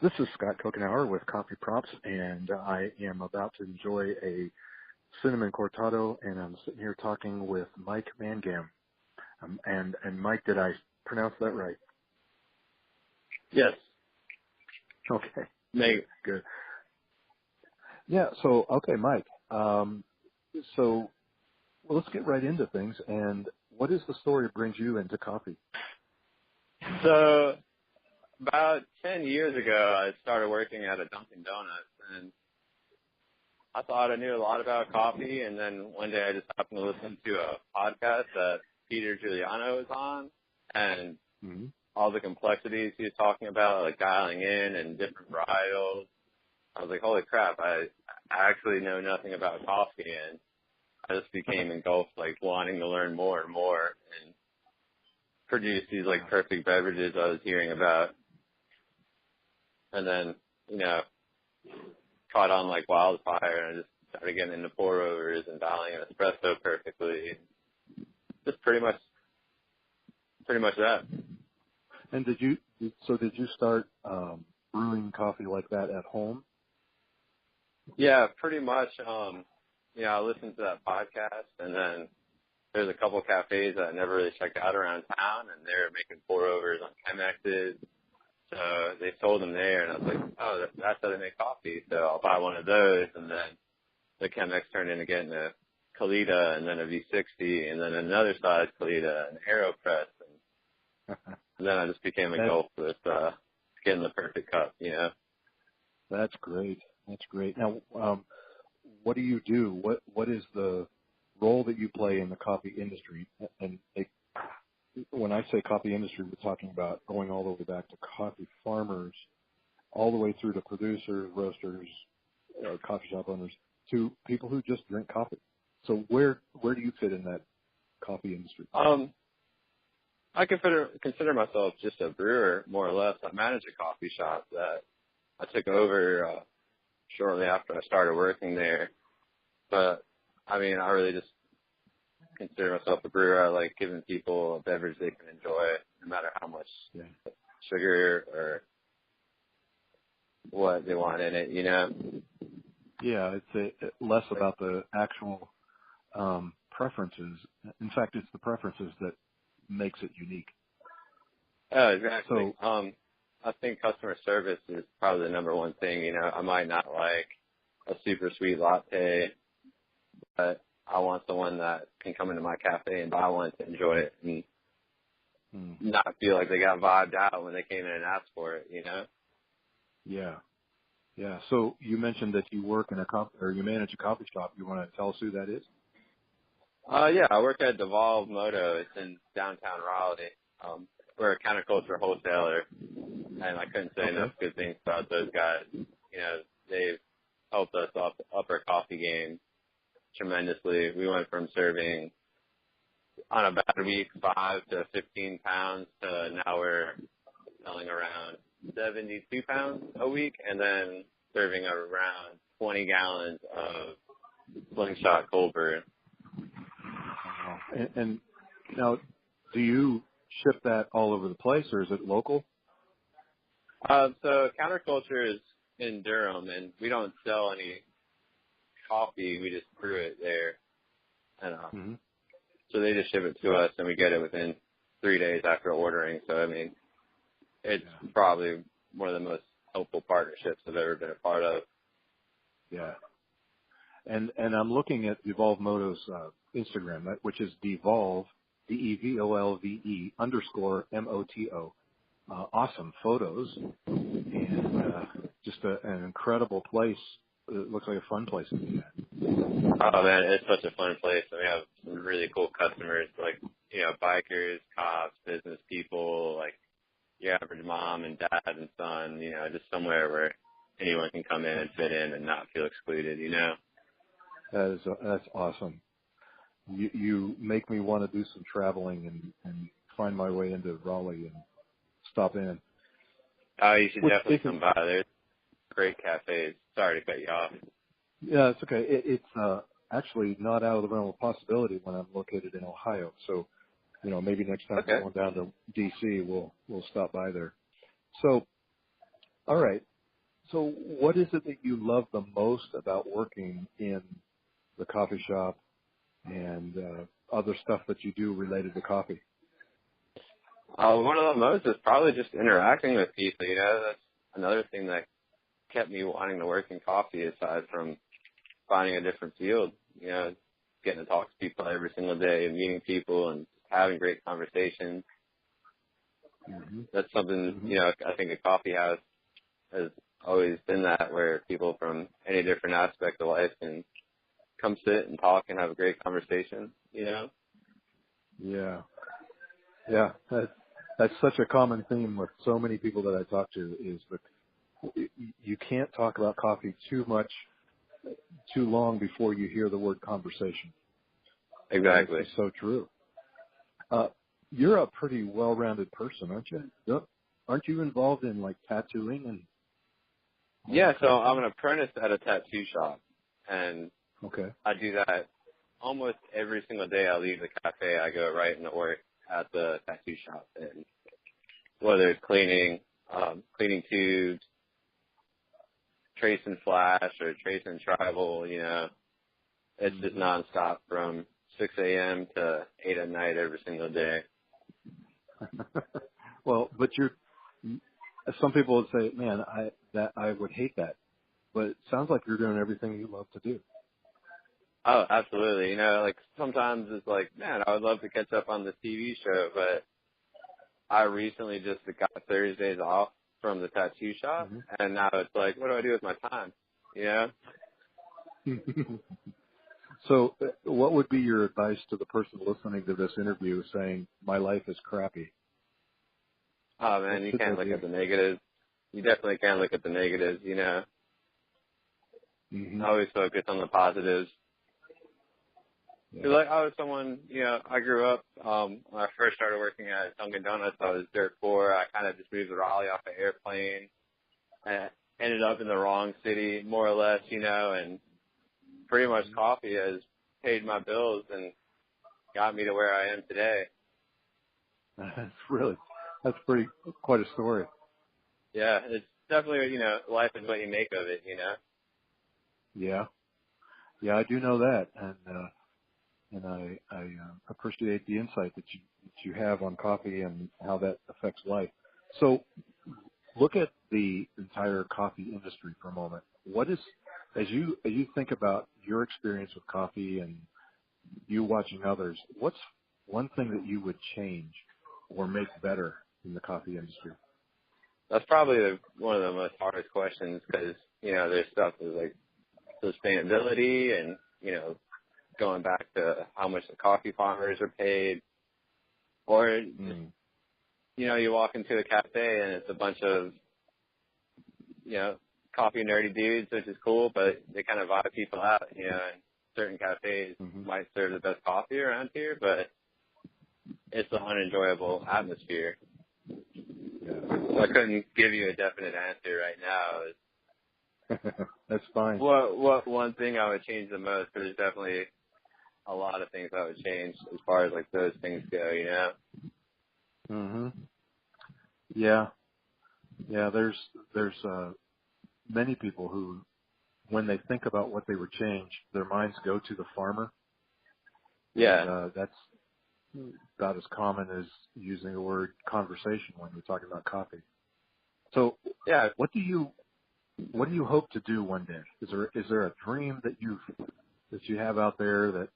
This is Scott Kokenauer with Coffeeprops, and I am about to enjoy a cinnamon cortado, and I'm sitting here talking with Mike Mangam. And Mike, did I pronounce that right? Yes. Okay. Maybe. Good. Yeah. So, okay, Mike. So, well, let's get right into things. And what is the story that brings you into coffee? So about 10 years ago, I started working at a Dunkin' Donuts, and I thought I knew a lot about coffee. And then one day I just happened to listen to a podcast that Peter Giuliano was on, and all the complexities he was talking about, like dialing in and different varietals. I was like, holy crap, I actually know nothing about coffee, and I just became engulfed, like wanting to learn more and more and produce these like perfect beverages I was hearing about. And then, caught on like wildfire, and I just started getting into pour overs and dialing in espresso perfectly. Just pretty much that. And did you start brewing coffee like that at home? Yeah, pretty much. I listened to that podcast, and then there's a couple cafes that I never really checked out around town, and they were making pour overs on Chemexes. So they sold them there, and I was like, oh, that's how they make coffee. So I'll buy one of those, and then the Chemex turned into getting a Kalita, and then a V60, and then another size Kalita, an AeroPress, and then I just became engulfed with getting the perfect cup, That's great. That's great. Now, what do you do? What is the role that you play in the coffee industry? And when I say coffee industry, we're talking about going all the way back to coffee farmers, all the way through to producers, roasters, coffee shop owners, to people who just drink coffee. So where do you fit in that coffee industry? I consider myself just a brewer, more or less. I manage a coffee shop that I took over shortly after I started working there. But, I really just consider myself a brewer. I like giving people a beverage they can enjoy, no matter how much sugar or what they want in it, Yeah, it's less about the actual preferences. In fact, it's the preferences that makes it unique. Oh, exactly. So, I think customer service is probably the number one thing. I might not like a super sweet latte, but I want someone that can come into my cafe and buy one to enjoy it and not feel like they got vibed out when they came in and asked for it, Yeah. Yeah. So you mentioned that you work in you manage a coffee shop. You want to tell us who that is? Yeah, I work at Devolve Moto. It's in downtown Raleigh. We're a counterculture wholesaler, and I couldn't say enough good things about those guys. They've helped us up our coffee game tremendously. We went from serving on a bad week 5 to 15 pounds to now we're selling around 72 pounds a week, and then serving around 20 gallons of slingshot cold brew. And now, do you ship that all over the place, or is it local? So counterculture is in Durham, and we don't sell any coffee. We just brew it there. And so they just ship it to us, and we get it within 3 days after ordering. So, it's probably one of the most helpful partnerships I've ever been a part of. Yeah. And I'm looking at Devolve Moto's Instagram, which is Devolve, DEVOLVE _MOTO. Awesome photos, and just an incredible place. It looks like a fun place to be at. Oh man, it's such a fun place. We have some really cool customers, like bikers, cops, business people, like your average mom and dad and son. Just somewhere where anyone can come in and fit in and not feel excluded. That's awesome. You make me want to do some traveling and find my way into Raleigh and stop in. Oh, you should definitely come by. There's great cafes. Sorry to cut you off. Yeah, it's okay. It's actually not out of the realm of possibility when I'm located in Ohio. So, maybe next time we're going down to D.C., we'll stop by there. So, all right. So what is it that you love the most about working in the coffee shop and other stuff that you do related to coffee? One of the most is probably just interacting with people. That's another thing that kept me wanting to work in coffee aside from finding a different field. Getting to talk to people every single day and meeting people and having great conversations. Mm-hmm. That's something, Mm-hmm. I think a coffee house has always been that, where people from any different aspect of life can come sit and talk and have a great conversation, Yeah. Yeah. That's such a common theme with so many people that I talk to is that you can't talk about coffee too much, too long before you hear the word conversation. Exactly. It's so true. You're a pretty well-rounded person, aren't you? Aren't you involved in like tattooing and? Yeah, so I'm an apprentice at a tattoo shop, and Okay. I do that almost every single day. I leave the cafe, I go right into work at the tattoo shop, and whether it's cleaning tubes, tracing flash or tracing tribal, it's just nonstop from 6 a.m. to 8 at night every single day. Well, but some people would say, man, I would hate that. But it sounds like you're doing everything you love to do. Oh, absolutely. Like sometimes it's like, man, I would love to catch up on this TV show, but I recently just got Thursdays off from the tattoo shop, and now it's like, what do I do with my time? So what would be your advice to the person listening to this interview saying, my life is crappy? Oh, man, you can't look at the negatives. You definitely can't look at the negatives, Mm-hmm. Always focus on the positives. Yeah. Like I was someone, I grew up, when I first started working at Dunkin' Donuts, I was dirt poor. I kind of just moved to Raleigh off an airplane and ended up in the wrong city, more or less, and pretty much coffee has paid my bills and got me to where I am today. That's quite a story. Yeah, it's definitely, life is what you make of it, Yeah. Yeah, I do know that. And I appreciate the insight that you have on coffee and how that affects life. So look at the entire coffee industry for a moment. As you think about your experience with coffee and you watching others, what's one thing that you would change or make better in the coffee industry? That's probably one of the most hardest questions because, there's stuff like sustainability and, going back to how much the coffee farmers are paid, or just, you walk into a cafe and it's a bunch of, coffee nerdy dudes, which is cool, but they kind of vibe people out, and certain cafes might serve the best coffee around here, but it's an unenjoyable atmosphere. Yeah. So I couldn't give you a definite answer right now. That's fine. What one thing I would change the most, because there's definitely a lot of things I would change as far as like those things go, Yeah. Yeah, there's many people who, when they think about what they would change, their minds go to the farmer. Yeah. And, that's about as common as using the word conversation when we're talking about coffee. So yeah, what do you hope to do one day? Is there a dream that you have out there that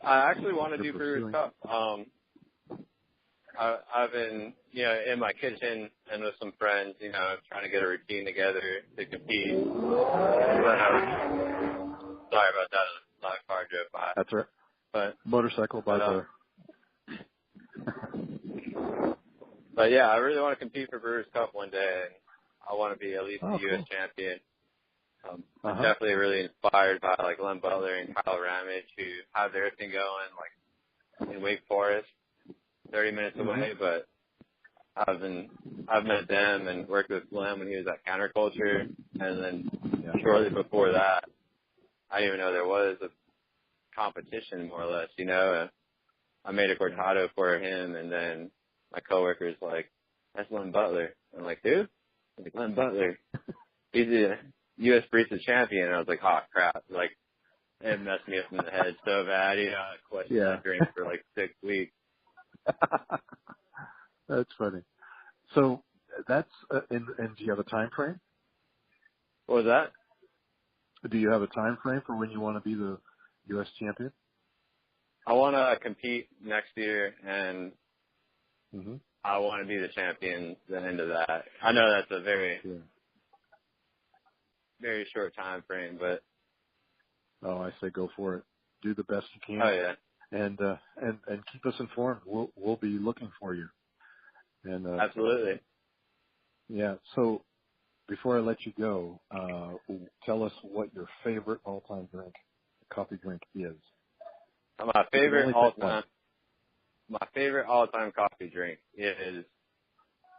I actually want to do Brewers Cup. I've been, in my kitchen and with some friends, trying to get a routine together to compete. But, sorry about that. A lot of car drove by. That's right. But motorcycle by the. But yeah, I really want to compete for Brewers Cup one day, and I want to be at least a U.S. champion. I'm definitely really inspired by like Len Butler and Kyle Ramage, who have their thing going like in Wake Forest, 30 minutes away. But I've met them and worked with Len when he was at Counterculture, and then shortly before that, I didn't even know there was a competition, more or less. I made a cortado for him, and then my coworker's like, "That's Len Butler." I'm like, "Who?" Like, Len Butler, he's a U.S. Barista champion. And I was like, oh, crap. Like, it messed me up in the head so bad. You know, I questioned that drink for like 6 weeks. That's funny. So that's, and do you have a time frame? What was that? Do you have a time frame for when you want to be the U.S. champion? I want to compete next year, and Mm-hmm. I want to be the champion at the end of that. I know that's a very, very short time frame, but. Oh, I say go for it. Do the best you can. Oh, yeah. And keep us informed. We'll be looking for you. And Absolutely. Yeah. So before I let you go, tell us what your favorite all-time drink, coffee drink, is. My favorite all-time coffee drink is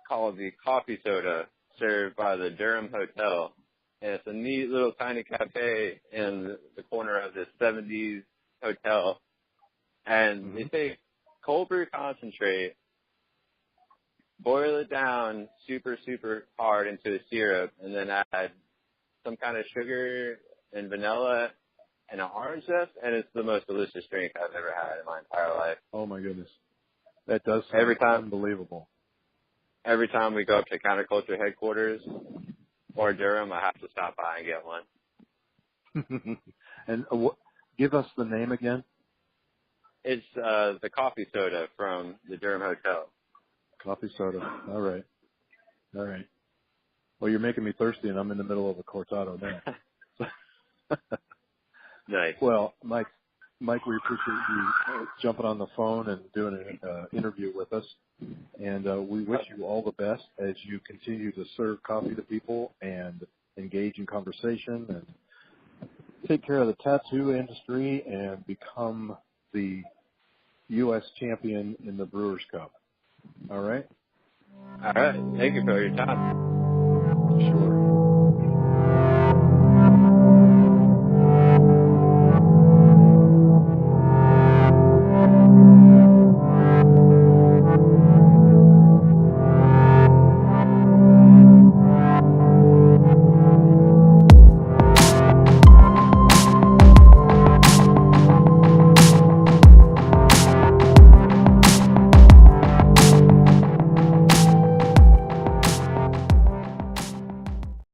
called the coffee soda, served by the Durham Hotel. And it's a neat little tiny cafe in the corner of this 70s hotel. And they take cold brew concentrate, boil it down super, super hard into a syrup, and then add some kind of sugar and vanilla and an orange zest, and it's the most delicious drink I've ever had in my entire life. Oh, my goodness. That does sound unbelievable. Every time we go up to Counterculture headquarters or Durham, I have to stop by and get one. And give us the name again. It's the coffee soda from the Durham Hotel. Coffee soda. All right. Well, you're making me thirsty, and I'm in the middle of a cortado now. Nice. Well, Mike, we appreciate you jumping on the phone and doing an interview with us. And we wish you all the best as you continue to serve coffee to people and engage in conversation and take care of the tattoo industry and become the U.S. champion in the Brewers Cup. All right? All right. Thank you for your time. Sure.